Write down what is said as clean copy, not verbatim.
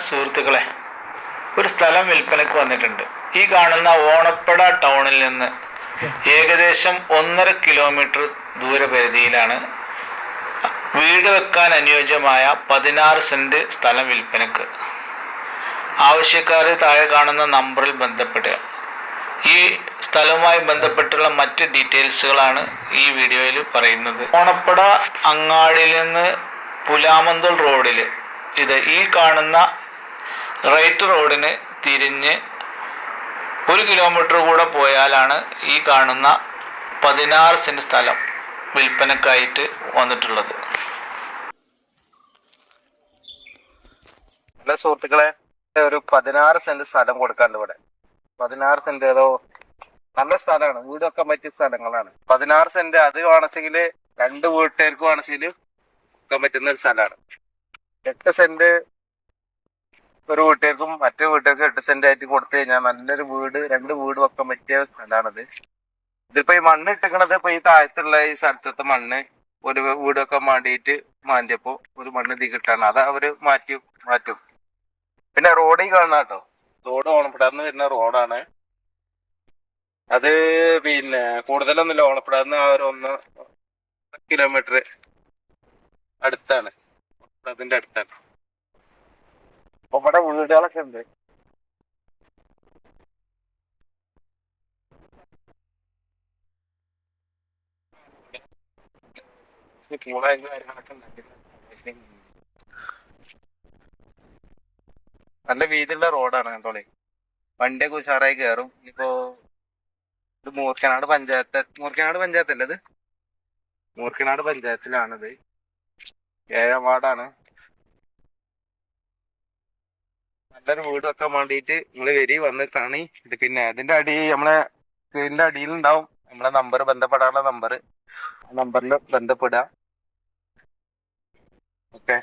സുഹൃത്തുക്കളെ, ഒരു സ്ഥലം വിൽപ്പനയ്ക്ക് വന്നിട്ടുണ്ട്. ഈ കാണുന്ന ഓണപ്പട ടൗണിൽ നിന്ന് ഏകദേശം 1.5 കിലോമീറ്റർ ദൂരപരിധിയിലാണ് വീട് വെക്കാൻ അനുയോജ്യമായ 16 സെന്റ് സ്ഥലം വിൽപ്പനയ്ക്ക്. ആവശ്യക്കാർ താഴെ കാണുന്ന നമ്പറിൽ ബന്ധപ്പെടുക. ഈ സ്ഥലവുമായി ബന്ധപ്പെട്ടുള്ള മറ്റ് ഡീറ്റെയിൽസുകളാണ് ഈ വീഡിയോയിൽ പറയുന്നത്. ഓണപ്പട അങ്ങാടിയിൽ നിന്ന് പുലാമന്തോൾ റോഡിൽ ഈ കാണുന്ന റൈറ്റ് റോഡിന് തിരിഞ്ഞ് 1 കിലോമീറ്റർ കൂടെ പോയാലാണ് ഈ കാണുന്ന 16 സെന്റ് സ്ഥലം വിൽപ്പനക്കായിട്ട് വന്നിട്ടുള്ളത്. നല്ല സുഹൃത്തുക്കളെ, ഒരു 16 സെന്റ് സ്ഥലം കൊടുക്കാണ്ട് ഇവിടെ. 16 സെന്റ് ഏതോ നല്ല സ്ഥലമാണ്, വീടൊക്കെ പറ്റിയ സ്ഥലങ്ങളാണ്. 16 സെന്റ് അത് വേണമെങ്കിൽ 2 വീട്ടുകാർക്ക് വേണമെങ്കിൽ വെക്കാൻ പറ്റുന്ന ഒരു സ്ഥലമാണ്. 8 സെന്റ് ഒരു വീട്ടുകാർക്കും മറ്റു വീട്ടുകാർക്കും 8 സെന്റ് ആയിട്ട് കൊടുത്തു കഴിഞ്ഞാൽ നല്ലൊരു വീട്, 2 വീട് വെക്കാൻ പറ്റിയ സ്ഥലമാണത്. ഇതിപ്പോ ഈ മണ്ണ് ഇട്ടിക്കണത് ഇപ്പൊ ഈ താഴത്തുള്ള ഈ സ്ഥലത്തെ മണ്ണ് ഒരു വീട് വെക്കാൻ വേണ്ടിയിട്ട് മാന്തിയപ്പോ ഒരു മണ്ണ് ഇതിൽ കിട്ടാണ്, അത് അവര് മാറ്റും. പിന്നെ റോഡിൽ കാണുന്ന കേട്ടോ, റോഡ് ഓണപ്പെടാന്ന് വരുന്ന റോഡാണ് അത്. പിന്നെ കൂടുതലൊന്നുമില്ല, ഓണപ്പെടാന്ന് ആ ഒരു 1 കിലോമീറ്റർ അടുത്താണ്, അതിന്റെ അടുത്താണ്. അപ്പൊ ഇവിടെ വീടുകളൊക്കെ ഉണ്ട്. നല്ല വീതിയുള്ള റോഡാണ് കണ്ടോളെ, വണ്ടിയൊക്കെ ഉഷാറായി കയറും. ഇപ്പോ ഇത് മൂർക്കനാട് പഞ്ചായത്തല്ലേ ഇത്? മൂർക്കനാട് പഞ്ചായത്തിലാണിത്, 7ാം വാർഡാണ്. നല്ലൊരു വീട് വെക്കാൻ വേണ്ടിയിട്ട് നിങ്ങൾ വന്ന് കാണി. ഇത് പിന്നെ അതിന്റെ നമ്മളെ സ്ക്രീനിന്റെ അടിയിലുണ്ടാവും നമ്മളെ നമ്പർ, ബന്ധപ്പെടാനുള്ള നമ്പർ. ആ നമ്പറിൽ ബന്ധപ്പെടുക. ഓക്കെ.